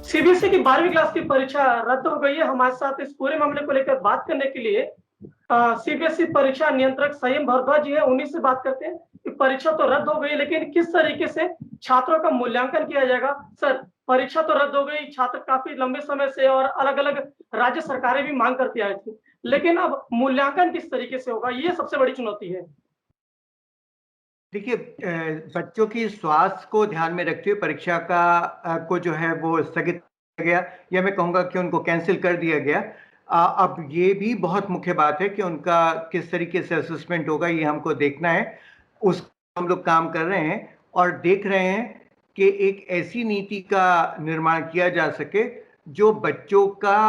CBSE की 12वीं class की परीक्षा रद्द हो गई है। हमारे साथ इस पूरे मामले को लेकर बात करने के लिए सीबीएसई परीक्षा नियंत्रक संयम भारद्वाज जी हैं। उन्हीं से बात करते हैं कि परीक्षा तो रद्द हो गई, लेकिन किस तरीके से छात्रों का मूल्यांकन किया जाएगा। सर, परीक्षा तो रद्द हो गई, छात्र काफी लंबे समय से और अलग-अलग राज्य सरकारें भी मांग करती आई थी, लेकिन अब मूल्यांकन किस तरीके से होगा, ये सबसे बड़ी चुनौती है। देखिए, बच्चों की स्वास्थ्य को ध्यान में रखते हुए परीक्षा को जो है वो स्थगित किया गया, या मैं कहूँगा कि उनको कैंसिल कर दिया गया। अब ये भी बहुत मुख्य बात है कि उनका किस तरीके से असेसमेंट होगा, ये हमको देखना है। उस हम लोग काम कर रहे हैं और देख रहे हैं कि एक ऐसी नीति का निर्माण किया जा सके जो बच्चों का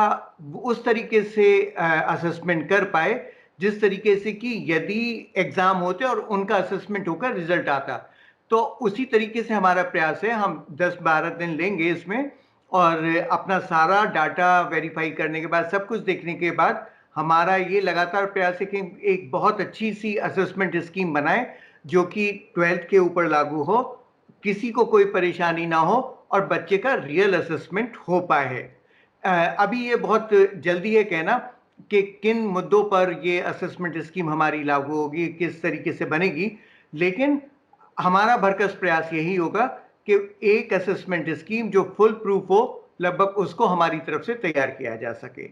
उस तरीके से असेसमेंट कर पाए जिस तरीके से कि यदि एग्जाम होते और उनका असेसमेंट होकर रिजल्ट आता, तो उसी तरीके से हमारा प्रयास है। हम 10-12 दिन लेंगे इसमें और अपना सारा डाटा वेरीफाई करने के बाद, सब कुछ देखने के बाद, हमारा ये लगातार प्रयास है कि एक बहुत अच्छी सी असेसमेंट स्कीम बनाए जो कि 12th के ऊपर लागू हो, किसी को कोई परेशानी ना हो और बच्चे का रियल असेसमेंट हो पाए। अभी ये बहुत जल्दी है कहना कि किन मुद्दों पर ये असेसमेंट स्कीम हमारी लागू होगी, किस तरीके से बनेगी, लेकिन हमारा भरकस प्रयास यही होगा कि एक असेसमेंट स्कीम जो फुल प्रूफ हो, लगभग उसको हमारी तरफ से तैयार किया जा सके।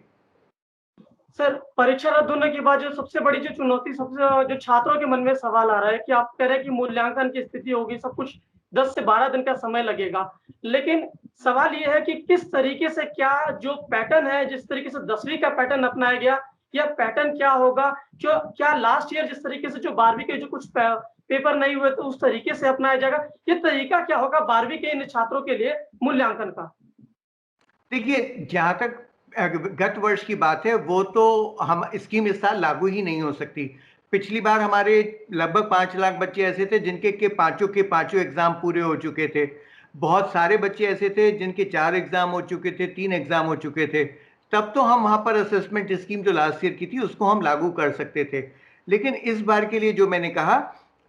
सर, परीक्षा रद्द होने के बाद जो सबसे बड़ी जो चुनौती, सबसे जो छात्रों के मन में सवाल आ रहा है कि आप कह रहे हैं कि मूल्यांकन की स्थिति होगी, सब कुछ 10 से 12 दिन का समय लगेगा। लेकिन सवाल ये है कि किस तरीके से, क्या जो पैटर्न है, जिस तरीके से 10वीं का पैटर्न अपनाया गया, यह पैटर्न क्या होगा? जो क्या लास्ट ईयर जिस तरीके से जो 12वीं के जो कुछ पेपर नहीं हुए तो उस तरीके से अपनाया जाएगा? ये तरीका क्या होगा 12वीं के इन छात्रों के लिए मूल्यांकन का? देखिए, जहाँ तक गत वर्ष की बात है, वो तो हम स्कीम इस साल लागू ही नहीं हो सकती। पिछली बार हमारे लगभग 5 लाख बच्चे ऐसे थे जिनके के पांचों एग्जाम पूरे हो चुके थे। बहुत सारे बच्चे ऐसे थे जिनके 4 एग्जाम हो चुके थे, 3 एग्जाम हो चुके थे। तब तो हम वहां पर असेसमेंट स्कीम जो लास्ट ईयर की थी उसको हम लागू कर सकते थे। लेकिन इस बार के लिए जो मैंने कहा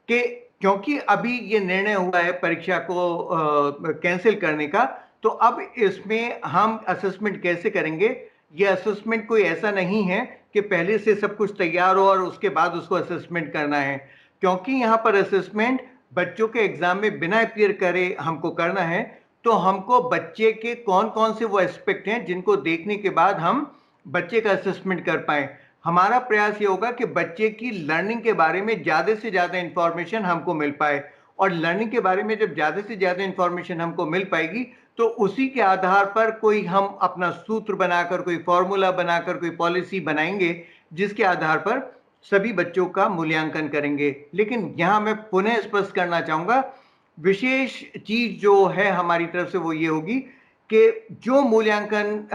कि क्योंकि अभी ये निर्णय हुआ है परीक्षा को कैंसिल करने का, तो अब इसमें हम असेसमेंट कैसे करेंगे? ये असेसमेंट कोई ऐसा नहीं है कि पहले से सब कुछ तैयार हो और उसके बाद उसको असेसमेंट करना है, क्योंकि यहाँ पर असेसमेंट बच्चों के एग्जाम में बिना अपीयर करे हमको करना है। तो हमको बच्चे के कौन कौन से वो एस्पेक्ट हैं जिनको देखने के बाद हम बच्चे का असेसमेंट कर पाए। हमारा प्रयास ये होगा कि बच्चे की लर्निंग के बारे में ज्यादा से ज्यादा इंफॉर्मेशन हमको मिल पाए, और लर्निंग के बारे में जब ज्यादा से ज्यादा इंफॉर्मेशन हमको मिल पाएगी तो उसी के आधार पर कोई हम अपना सूत्र बनाकर, कोई फॉर्मूला बनाकर, कोई पॉलिसी बनाएंगे जिसके आधार पर सभी बच्चों का मूल्यांकन करेंगे। लेकिन यहां मैं पुनः स्पष्ट करना चाहूंगा, विशेष चीज जो है हमारी तरफ से वो ये होगी कि जो मूल्यांकन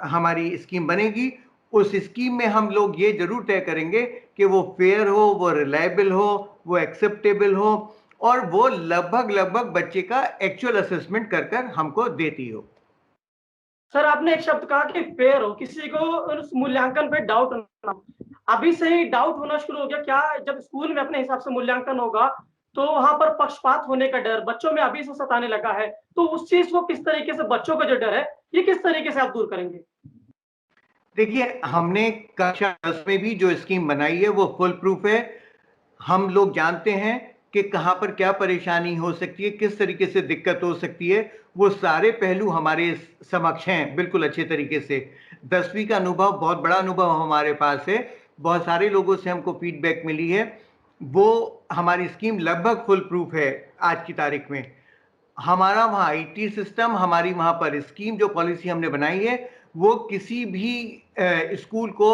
हमारी स्कीम बनेगी, उस स्कीम में हम लोग ये जरूर तय करेंगे कि वो फेयर हो, वो रिलायबल हो, वो एक्सेप्टेबल हो और वो लगभग लगभग बच्चे का एक्चुअल असेसमेंट कर कर हमको देती हो। सर, आपने एक शब्द कहा कि फेयर हो, किसी को उस मूल्यांकन पे डाउट ना हो। अभी से ही डाउट होना शुरू हो गया क्या? जब स्कूल में अपने हिसाब से मूल्यांकन होगा, तो वहां पर पक्षपात होने का डर बच्चों में अभी से सताने लगा है। तो उस चीज को किस तरीके से, बच्चों का जो डर है, ये किस तरीके से आप दूर करेंगे? देखिए, हमने कक्षा 10 में भी जो स्कीम बनाई है वो फुल प्रूफ है। हम लोग जानते हैं कि कहां पर क्या परेशानी हो सकती है, किस तरीके से दिक्कत हो सकती है, वो सारे पहलू हमारे समक्ष हैं बिल्कुल अच्छे तरीके से। 10वीं का अनुभव, बहुत बड़ा अनुभव हमारे पास है, बहुत सारे लोगों से हमको फीडबैक मिली है। वो हमारी स्कीम लगभग फुल प्रूफ है आज की तारीख में। हमारा वहाँ आईटी सिस्टम, हमारी वहाँ पर स्कीम, जो पॉलिसी हमने बनाई है, वो किसी भी स्कूल को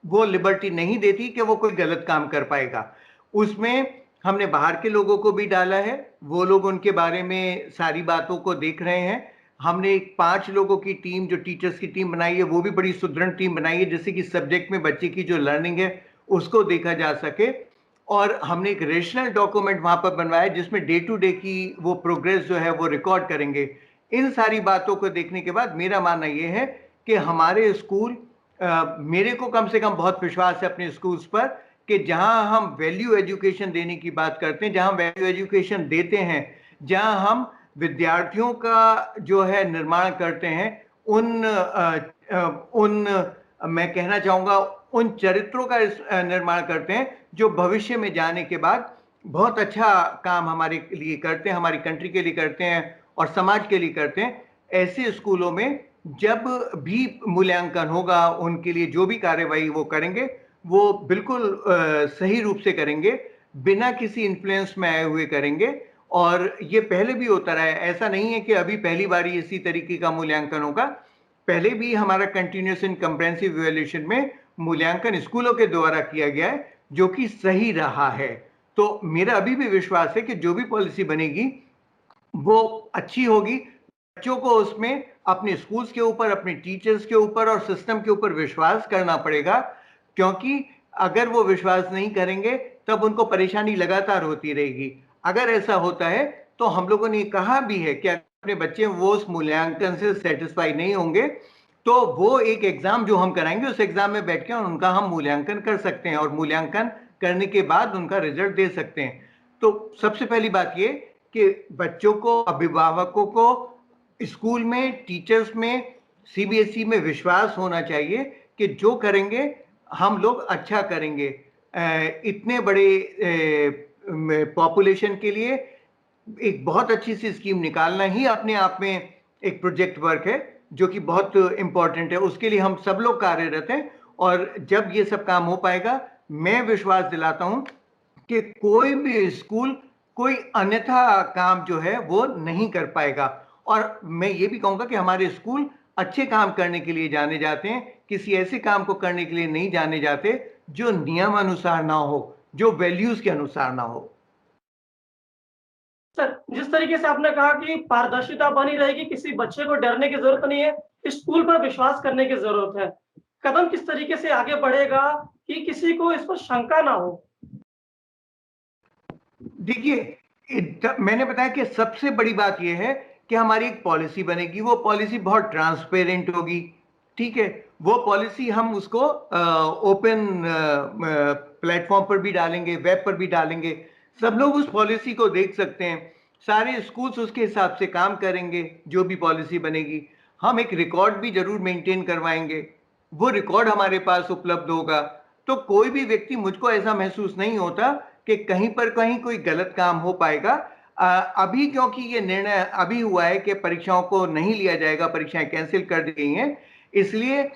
वो लिबर्टी नहीं देती कि वो कोई गलत काम कर पाएगा। उसमें हमने बाहर के लोगों को भी डाला है, वो लोग उनके बारे में सारी बातों को देख रहे हैं। हमने एक 5 लोगों की टीम, जो टीचर्स की टीम बनाई है, वो भी बड़ी सुदृढ़ टीम बनाई है जिससे कि सब्जेक्ट में बच्चे की जो लर्निंग है उसको देखा जा सके। और हमने एक रेशनल डॉक्यूमेंट वहां पर बनवाया जिसमें डे टू डे की वो प्रोग्रेस जो है वो रिकॉर्ड करेंगे। इन सारी बातों को देखने के बाद मेरा मानना यह है कि हमारे स्कूल, मेरे को कम से कम बहुत विश्वास है अपने स्कूल्स पर कि जहां हम वैल्यू एजुकेशन देने की बात करते हैं, जहां वैल्यू एजुकेशन देते हैं, जहां हम विद्यार्थियों का जो है निर्माण करते हैं, उन मैं कहना चाहूँगा उन चरित्रों का निर्माण करते हैं जो भविष्य में जाने के बाद बहुत अच्छा काम हमारे लिए करते हैं, हमारी कंट्री के लिए करते हैं और समाज के लिए करते हैं। ऐसे स्कूलों में जब भी मूल्यांकन होगा, उनके लिए जो भी कार्यवाही वो करेंगे, वो बिल्कुल सही रूप से करेंगे, बिना किसी इन्फ्लुएंस में आए हुए करेंगे। और ये पहले भी होता रहा है, ऐसा नहीं है कि अभी पहली बारी इसी तरीके का मूल्यांकन होगा। पहले भी हमारा कंटिन्यूस एंड कंप्रेहेंसिव इवैल्यूएशन में मूल्यांकन स्कूलों के द्वारा किया गया है, जो कि सही रहा है। तो मेरा अभी भी विश्वास है कि जो भी पॉलिसी बनेगी वो अच्छी होगी। बच्चों को उसमें अपने स्कूल्स के ऊपर, अपने टीचर्स के ऊपर और सिस्टम के ऊपर विश्वास करना पड़ेगा, क्योंकि अगर वो विश्वास नहीं करेंगे तब उनको परेशानी लगातार होती रहेगी। अगर ऐसा होता है तो हम लोगों ने कहा भी है कि अपने बच्चे वो उस मूल्यांकन से सेटिस्फाई नहीं होंगे तो वो एक एग्जाम जो हम कराएंगे उस एग्जाम में बैठ के उनका हम मूल्यांकन कर सकते हैं और मूल्यांकन करने के बाद उनका रिजल्ट दे सकते हैं। तो सबसे पहली बात ये कि बच्चों को, अभिभावकों को स्कूल में, टीचर्स में, सीबीएसई में विश्वास होना चाहिए कि जो करेंगे हम लोग अच्छा करेंगे। इतने बड़े पॉपुलेशन के लिए एक बहुत अच्छी सी स्कीम निकालना ही अपने आप में एक प्रोजेक्ट वर्क है जो कि बहुत इंपॉर्टेंट है। उसके लिए हम सब लोग कार्यरत हैं और जब ये सब काम हो पाएगा, मैं विश्वास दिलाता हूं कि कोई भी स्कूल कोई अन्यथा काम जो है वो नहीं कर पाएगा। और मैं ये भी कहूंगा कि हमारे स्कूल अच्छे काम करने के लिए जाने जाते हैं, किसी ऐसे काम को करने के लिए नहीं जाने जाते जो नियम अनुसार ना हो, जो वैल्यूज के अनुसार ना हो। सर, जिस तरीके से आपने कहा कि पारदर्शिता बनी रहेगी, किसी बच्चे को डरने की ज़रूरत नहीं है, स्कूल पर विश्वास करने की ज़रूरत है। कदम किस तरीके से आगे बढ़ेगा कि किसी को इस पर शंका ना हो? देखिए, मैंने बताया कि सबसे बड़ी बात यह है कि हमारी एक पॉलिसी बनेगी, वो पॉलिसी बहुत ट्रांसपेरेंट होगी, ठीक है। वो पॉलिसी हम उसको ओपन प्लेटफॉर्म पर भी डालेंगे, वेब पर भी डालेंगे, सब लोग उस पॉलिसी को देख सकते हैं। सारे स्कूल्स उसके हिसाब से काम करेंगे। जो भी पॉलिसी बनेगी, हम एक रिकॉर्ड भी जरूर मेंटेन करवाएंगे, वो रिकॉर्ड हमारे पास उपलब्ध होगा। तो कोई भी व्यक्ति, मुझको ऐसा महसूस नहीं होता कि कहीं पर कहीं कोई गलत काम हो पाएगा। अभी क्योंकि ये निर्णय अभी हुआ है कि परीक्षाओं को नहीं लिया जाएगा, परीक्षाएं कैंसिल कर दी गई हैं, इसलिए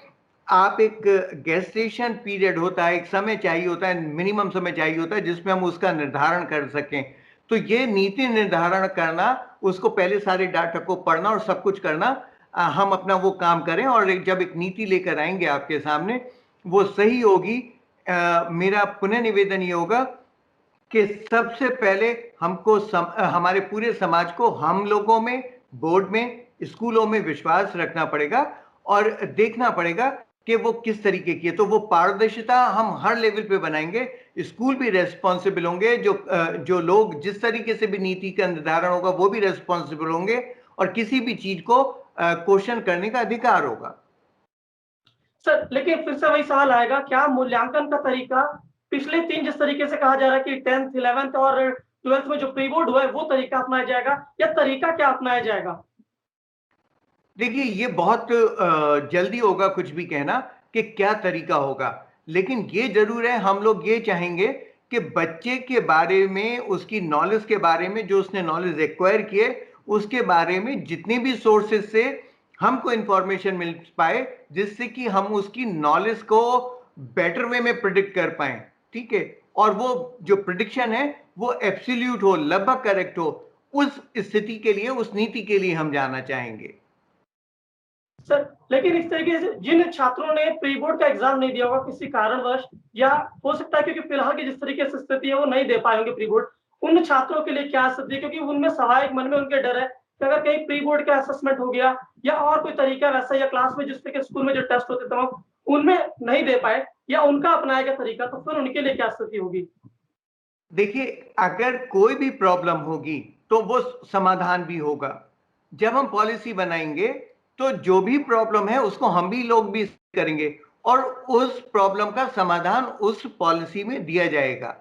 आप एक गेस्टेशन पीरियड होता है, एक समय चाहिए होता है, मिनिमम समय चाहिए होता है जिसमें हम उसका निर्धारण कर सकें। तो ये नीति निर्धारण करना, उसको पहले सारे डाटा को पढ़ना और सब कुछ करना, हम अपना वो काम करें और जब एक नीति लेकर आएंगे आपके सामने, वो सही होगी। मेरा पुनः निवेदन ये होगा कि सबसे पहले हमको हमारे पूरे समाज को, हम लोगों में, बोर्ड में, स्कूलों में विश्वास रखना पड़ेगा और देखना पड़ेगा कि वो किस तरीके की है। तो वो पारदर्शिता हम हर लेवल पे बनाएंगे। स्कूल भी रेस्पॉन्सिबल होंगे, जो लोग जिस तरीके से भी नीति का निर्धारण होगा वो भी रेस्पॉन्सिबल होंगे और किसी भी चीज को क्वेश्चन करने का अधिकार होगा। सर, लेकिन फिर से वही सवाल आएगा, क्या मूल्यांकन का तरीका पिछले 3 जिस तरीके से कहा जा रहा है कि 10th, 11th और 12th में जो प्री बोर्ड हुआ है, वो तरीका अपनाया जाएगा या तरीका क्या अपनाया जाएगा? देखिए, ये बहुत जल्दी होगा कुछ भी कहना कि क्या तरीका होगा, लेकिन ये जरूर है, हम लोग ये चाहेंगे कि बच्चे के बारे में, उसकी नॉलेज के बारे में, जो उसने नॉलेज एक्वायर किए उसके बारे में जितने भी सोर्सेज से हमको इंफॉर्मेशन मिल पाए, जिससे कि हम उसकी नॉलेज को बेटर वे में प्रिडिक्ट कर पाए, ठीक है। और वो जो प्रिडिक्शन है वो एब्सोल्यूट हो, लगभग करेक्ट हो। उस स्थिति के लिए, उस नीति के लिए हम जाना चाहेंगे। सर, लेकिन इस तरीके से जिन छात्रों ने प्री बोर्ड का एग्ज़ाम नहीं दिया होगा किसी कारणवश, या हो सकता है क्योंकि फिलहाल की जिस तरीके से स्थिति है वो नहीं दे पाए होंगे प्री बोर्ड, उन छात्रों के लिए क्या स्थिति है? क्योंकि उनमें स्वाभाविक मन में उनके डर है कि अगर कहीं प्री बोर्ड का असेसमेंट हो गया या और कोई तरीका वैसा, या क्लास में जिस तरीके स्कूल में जो टेस्ट होते थे तमाम, उनमें नहीं दे पाए या उनका अपनाया गया तरीका, तो फिर उनके लिए क्या स्थिति होगी? देखिए, अगर कोई भी प्रॉब्लम होगी तो वो समाधान भी होगा। जब हम पॉलिसी बनाएंगे तो जो भी प्रॉब्लम है उसको हम भी लोग भी करेंगे और उस प्रॉब्लम का समाधान उस पॉलिसी में दिया जाएगा।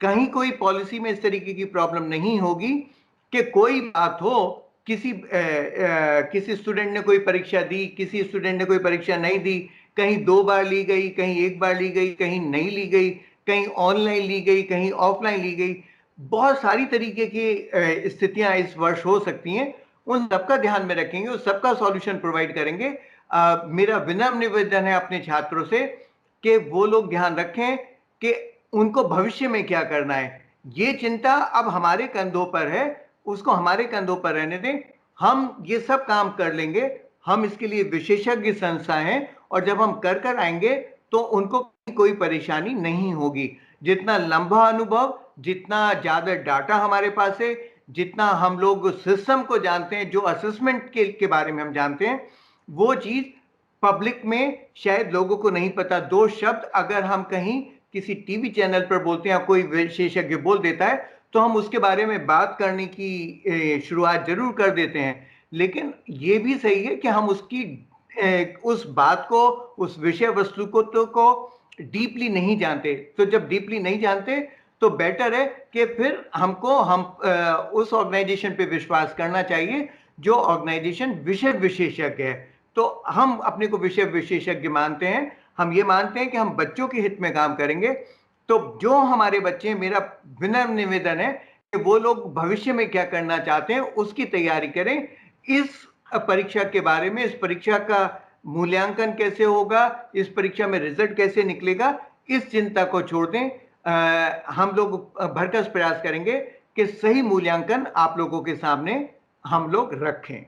कहीं कोई पॉलिसी में इस तरीके की प्रॉब्लम नहीं होगी कि कोई बात हो किसी स्टूडेंट ने कोई परीक्षा दी, किसी स्टूडेंट ने कोई परीक्षा नहीं दी, कहीं 2 बार ली गई, कहीं 1 बार ली गई, कहीं नहीं ली गई, कहीं ऑनलाइन ली गई, कहीं ऑफलाइन ली गई। बहुत सारी तरीके की स्थितियां इस वर्ष हो सकती हैं। उन सबका ध्यान में रखेंगे, उस सबका सॉल्यूशन प्रोवाइड करेंगे। मेरा विनम्र निवेदन है अपने छात्रों से कि वो लोग ध्यान रखें कि उनको भविष्य में क्या करना है। ये चिंता अब हमारे कंधों पर है, उसको हमारे कंधों पर रहने दें। हम ये सब काम कर लेंगे, हम इसके लिए विशेषज्ञ संस्था हैं, और जब हम कर आएंगे तो उनको कोई परेशानी नहीं होगी। जितना लंबा अनुभव, जितना ज्यादा डाटा हमारे पास है, जितना हम लोग सिस्टम को जानते हैं, जो असेसमेंट के बारे में हम जानते हैं, वो चीज पब्लिक में शायद लोगों को नहीं पता। 2 शब्द अगर हम कहीं किसी टीवी चैनल पर बोलते हैं, कोई विशेषज्ञ बोल देता है, तो हम उसके बारे में बात करने की शुरुआत जरूर कर देते हैं। लेकिन ये भी सही है कि हम उस बात को, उस विषय वस्तु को डीपली नहीं जानते। तो जब डीपली नहीं जानते तो बेटर है कि फिर हम उस ऑर्गेनाइजेशन पे विश्वास करना चाहिए जो ऑर्गेनाइजेशन विषय विशेषज्ञ है। तो हम अपने को विषय विशेषज्ञ मानते हैं। हम ये मानते हैं कि हम बच्चों के हित में काम करेंगे। तो जो हमारे बच्चे, मेरा विनम्र निवेदन है कि वो लोग भविष्य में क्या करना चाहते हैं उसकी तैयारी करें। इस परीक्षा के बारे में, इस परीक्षा का मूल्यांकन कैसे होगा, इस परीक्षा में रिजल्ट कैसे निकलेगा, इस चिंता को छोड़ दें। हम लोग भरसक प्रयास करेंगे कि सही मूल्यांकन आप लोगों के सामने हम लोग रखें।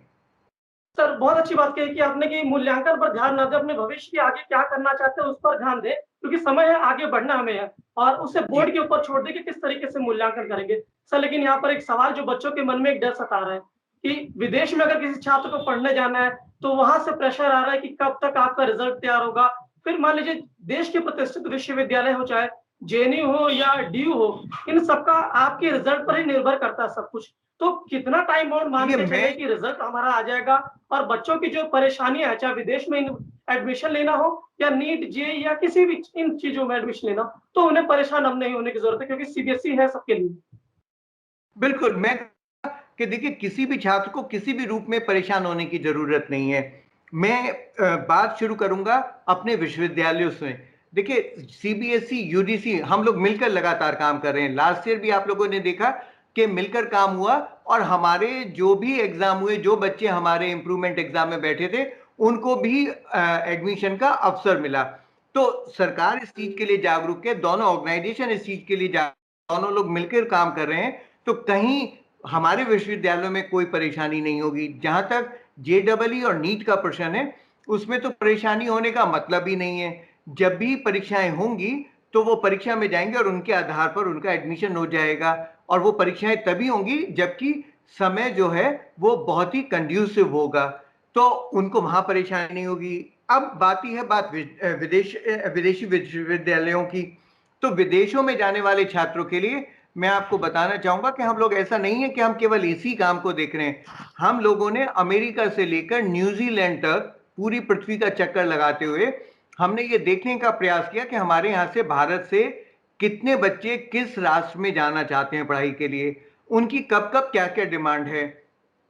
सर, बहुत अच्छी बात कही कि आपने कि मूल्यांकन पर ध्यान ना दें, अपने भविष्य के आगे क्या करना चाहते हैं उस पर ध्यान दें, क्योंकि समय है, आगे बढ़ना हमें है, और उसे बोर्ड के ऊपर छोड़ दें कि किस तरीके से मूल्यांकन करेंगे। सर, लेकिन यहाँ पर एक सवाल जो बच्चों के मन में एक डर सता रहा है कि विदेश में अगर किसी छात्र को पढ़ने जाना है, तो वहां से प्रेशर आ रहा है कि कब तक आपका रिजल्ट तैयार होगा। फिर मान लीजिए देश के प्रतिष्ठित विश्वविद्यालय हो, चाहे जेएनयू हो या डीयू हो, इन सबका आपके रिजल्ट पर ही निर्भर करता है सब कुछ। तो कितना टाइम और मान के चले कि रिजल्ट हमारा आ जाएगा, और बच्चों की जो परेशानियां है, चाहे विदेश में एडमिशन लेना हो या नीट जे या किसी भी इन चीजों में एडमिशन लेना, तो उन्हें परेशान हम नहीं होने की जरूरत है, क्योंकि सीबीएसई है सबके लिए। बिल्कुल, मैं कि देखिए किसी भी छात्र को किसी भी रूप में परेशान होने की जरूरत नहीं है। मैं बात शुरू करूंगा अपने विश्वविद्यालयों से। देखिए सीबीएसई, यूजीसी, हम लोग मिलकर लगातार काम कर रहे हैं। लास्ट ईयर भी आप लोगों ने देखा कि मिलकर काम हुआ, और हमारे जो भी एग्जाम हुए, जो बच्चे हमारे इंप्रूवमेंट एग्जाम में बैठे थे, उनको भी एडमिशन का अवसर मिला। तो सरकार इस चीज के लिए जागरूक है, दोनों ऑर्गेनाइजेशन इस चीज के लिए दोनों लोग मिलकर काम कर रहे हैं। तो कहीं हमारे विश्वविद्यालयों में कोई परेशानी नहीं होगी। जहां तक जेईई और नीट का प्रश्न है, उसमें तो परेशानी होने का मतलब ही नहीं है। जब भी परीक्षाएं होंगी तो वो परीक्षा में जाएंगे और उनके आधार पर उनका एडमिशन हो जाएगा, और वो परीक्षाएं तभी होंगी जबकि समय जो है वो बहुत ही कंड्यूसिव होगा, तो उनको वहां परेशानी नहीं होगी। अब बात विदेशी विश्वविद्यालयों की। तो विदेशों में जाने वाले छात्रों के लिए मैं आपको बताना चाहूंगा कि हम लोग, ऐसा नहीं है कि हम केवल इसी काम को देख रहे हैं। हम लोगों ने अमेरिका से लेकर न्यूजीलैंड तक पूरी पृथ्वी का चक्कर लगाते हुए हमने ये देखने का प्रयास किया कि हमारे यहाँ से, भारत से कितने बच्चे किस राष्ट्र में जाना चाहते हैं पढ़ाई के लिए, उनकी कब कब क्या क्या डिमांड है।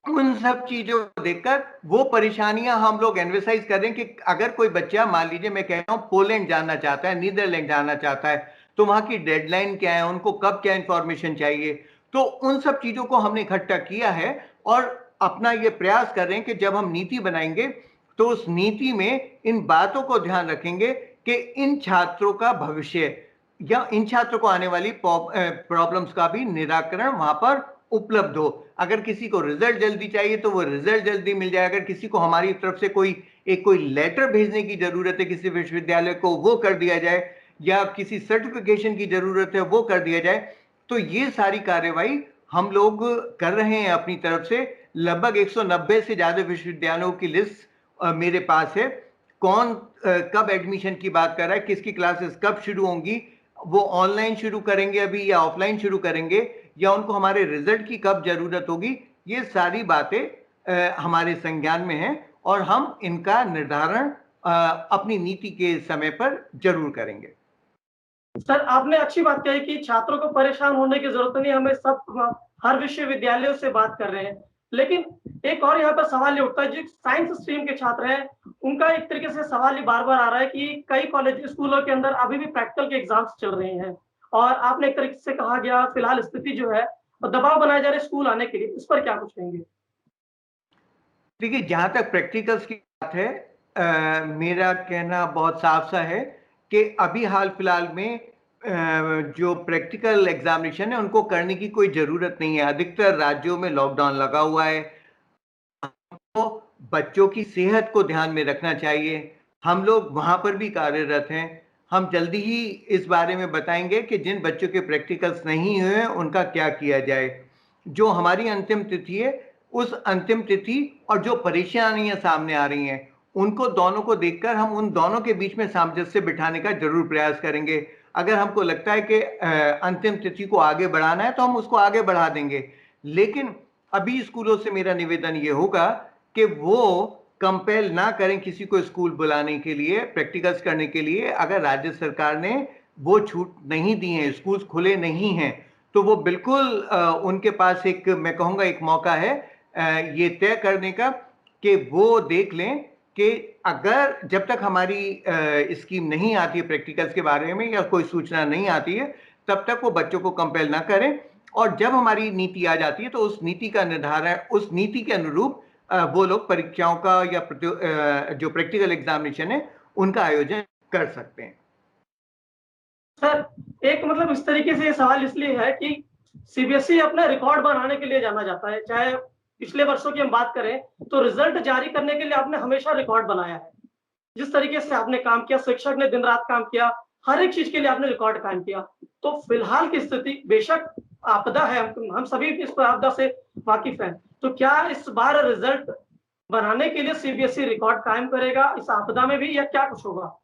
उन सब चीजों को देखकर वो परेशानियां हम लोग एनवर्साइज कर रहे हैं कि अगर कोई बच्चा, मान लीजिए मैं कह रहा हूं, पोलैंड जाना चाहता है, नीदरलैंड जाना चाहता है, तो वहां की डेडलाइन क्या है, उनको कब क्या इंफॉर्मेशन चाहिए। तो उन सब चीजों को हमने इकट्ठा किया है, और अपना ये प्रयास कर रहे हैं कि जब हम नीति बनाएंगे तो उस नीति में इन बातों को ध्यान रखेंगे कि इन छात्रों का भविष्य या इन छात्रों को आने वाली प्रॉब्लम्स का भी निराकरण वहां पर उपलब्ध हो। अगर किसी को रिजल्ट जल्दी चाहिए तो वो रिजल्ट जल्दी मिल जाए। अगर किसी को हमारी तरफ से कोई लेटर भेजने की जरूरत है किसी विश्वविद्यालय को, वो कर दिया जाए, या किसी सर्टिफिकेशन की जरूरत है वो कर दिया जाए। तो ये सारी कार्यवाही हम लोग कर रहे हैं अपनी तरफ से। लगभग 190 से ज्यादा विश्वविद्यालयों की लिस्ट मेरे पास है। कौन कब एडमिशन की बात कर रहा है, किसकी क्लासेस कब शुरू होंगी, वो ऑनलाइन शुरू करेंगे अभी या ऑफलाइन शुरू करेंगे, या उनको हमारे रिजल्ट की कब जरूरत होगी, ये सारी बातें हमारे संज्ञान में हैं, और हम इनका निर्धारण अपनी नीति के समय पर जरूर करेंगे। सर, आपने अच्छी बात कही कि छात्रों को परेशान होने की जरूरत नहीं, हमें सब हर विश्वविद्यालयों से बात कर रहे हैं। लेकिन एक और यहाँ पर सवाल ये उठता है, जो साइंस स्ट्रीम के छात्र हैं, उनका एक तरीके से सवाल ये बार-बार आ रहा है कि कई कॉलेज स्कूलों के अंदर अभी भी प्रैक्टिकल के एग्ज़ाम्स चल रहे हैं और आपने एक तरीके से कहा गया फिलहाल स्थिति जो है दबाव बनाए जा रहे हैं स्कूल आने के लिए, इस पर क्या कुछ कहेंगे? देखिए, जहाँ तक प्रैक्टिकल्स की बात है, मेरा कहना बहुत साफ-सा है कि अभी हाल-फिलहाल में जो प्रैक्टिकल एग्ज़ामिनेशन है, उनको करने की कोई ज़रूरत नहीं है। अधिकतर राज्यों में लॉकडाउन लगा हुआ है। हमको बच्चों की सेहत को ध्यान में रखना चाहिए। हम लोग वहाँ पर भी कार्यरत हैं। हम जल्दी ही इस बारे में बताएँगे कि जिन बच्चों के प्रैक्टिकल्स नहीं हुए हैं, उनका क्या किया जाए। जो हमारी अंतिम तिथि है, उस अंतिम तिथि और जो परेशानियाँ सामने आ रही हैं, उनको दोनों को देखकर हम उन दोनों के बीच में सामंजस्य बिठाने का ज़रूर प्रयास करेंगे। अगर हमको लगता है कि अंतिम तिथि को आगे बढ़ाना है, तो हम उसको आगे बढ़ा देंगे। लेकिन अभी स्कूलों से मेरा निवेदन ये होगा कि वो कंपेल ना करें किसी को स्कूल बुलाने के लिए, प्रैक्टिकल्स करने के लिए। अगर राज्य सरकार ने वो छूट नहीं दी है, स्कूल्स खुले नहीं हैं, तो वो बिल्कुल उनके पास एक, मैं कहूँगा, एक मौका है ये तय करने का कि वो देख लें कि अगर जब तक हमारी स्कीम नहीं आती है प्रैक्टिकल्स के बारे में या कोई सूचना नहीं आती है, तब तक वो बच्चों को कंपेल ना करें। और जब हमारी नीति आ जाती है, तो उस नीति का निर्धारण, उस नीति के अनुरूप वो लोग परीक्षाओं का या जो प्रैक्टिकल एग्जामिनेशन है, उनका आयोजन कर सकते हैं। सर, एक मतलब इस तरीके से ये सवाल इसलिए है कि सीबीएसई अपना रिकॉर्ड बनाने के लिए जाना जाता है। चाहे पिछले वर्षों की हम बात करें, तो रिज़ल्ट जारी करने के लिए आपने हमेशा रिकॉर्ड बनाया है। जिस तरीके से आपने काम किया, शिक्षक ने दिन-रात काम किया, हर एक चीज़ के लिए आपने रिकॉर्ड कायम किया। तो फिलहाल की स्थिति बेशक आपदा है, हम सभी इस आपदा से वाकिफ़ हैं। तो क्या इस बार रिज़ल्ट बनाने के लिए सीबीएसई रिकॉर्ड कायम करेगा इस आपदा में भी या क्या कुछ होगा?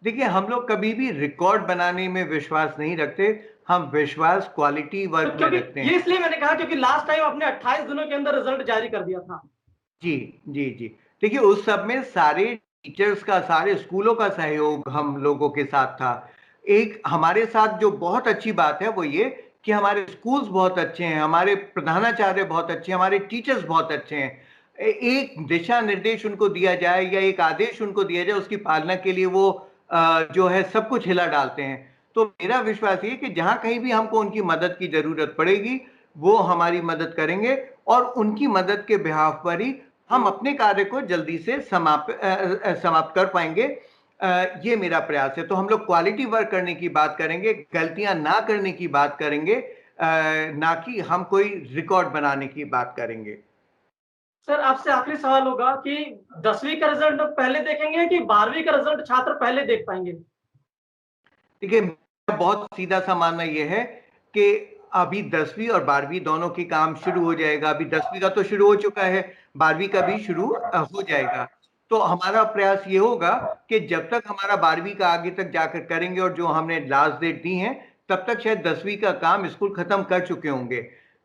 देखिए, हम लोग कभी भी रिकॉर्ड बनाने में विश्वास नहीं रखते, हम विश्वास क्वालिटी तो वर्क में क्योंकि रखते ये हैं। इसलिए मैंने कहा क्योंकि लास्ट टाइम आपने 28 दिनों के अंदर रिज़ल्ट जारी कर दिया था। जी, जी, जी। देखिए, उस सब में सारे टीचर्स का, सारे स्कूलों का सहयोग हम लोगों के साथ था। एक हमारे साथ जो बहुत अच्छी बात है, वो ये कि हमारे स्कूल्स बहुत अच्छे हैं, हमारे प्रधानाचार्य बहुत अच्छे हैं, हमारे टीचर्स बहुत अच्छे हैं। एक दिशा निर्देश उनको दिया जाए या एक आदेश उनको दिया जाए, उसकी पालना के लिए वो जो है सब कुछ हिला डालते हैं। तो मेरा विश्वास ये है कि जहाँ कहीं भी हमको उनकी मदद की ज़रूरत पड़ेगी, वो हमारी मदद करेंगे और उनकी मदद के बिहाफ़ पर ही हम अपने कार्य को जल्दी से समाप्त कर पाएँगे। ये मेरा प्रयास है। तो हम लोग क्वालिटी वर्क करने की बात करेंगे, गलतियाँ ना करने की बात करेंगे, ना कि हम कोई रिकॉर्ड बनाने की बात करेंगे। सर, आपसे आखिरी सवाल होगा कि 10वीं का रिज़ल्ट पहले देखेंगे कि 12वीं का रिज़ल्ट छात्र पहले देख पाएँगे? देखिए, मेरा बहुत सीधा-सा मानना ये है कि अभी 10वीं और 12वीं दोनों के काम शुरू हो जाएगा। अभी 10वीं का तो शुरू हो चुका है, 12वीं का भी शुरू हो जाएगा। तो हमारा प्रयास ये होगा कि जब तक हमारा 12वीं का आगे तक जाकर करेंगे और जो हमने लास्ट डेट दी है, तब तक शायद 10वीं का काम स्कूल खत्म कर चुके होंगे।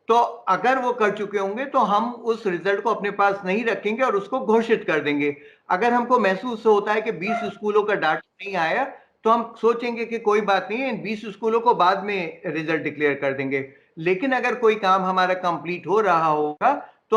तो अगर वो कर चुके होंगे, तो हम उस रिज़ल्ट को अपने पास नहीं रखेंगे और उसको घोषित कर देंगे। अगर हमको महसूस होता है कि 20 स्कूलों का डाटा नहीं आया, तो हम सोचेंगे कि कोई बात नहीं है, इन 20 स्कूलों को बाद में रिजल्ट डिक्लेयर कर देंगे। लेकिन अगर कोई काम हमारा कंप्लीट हो रहा होगा,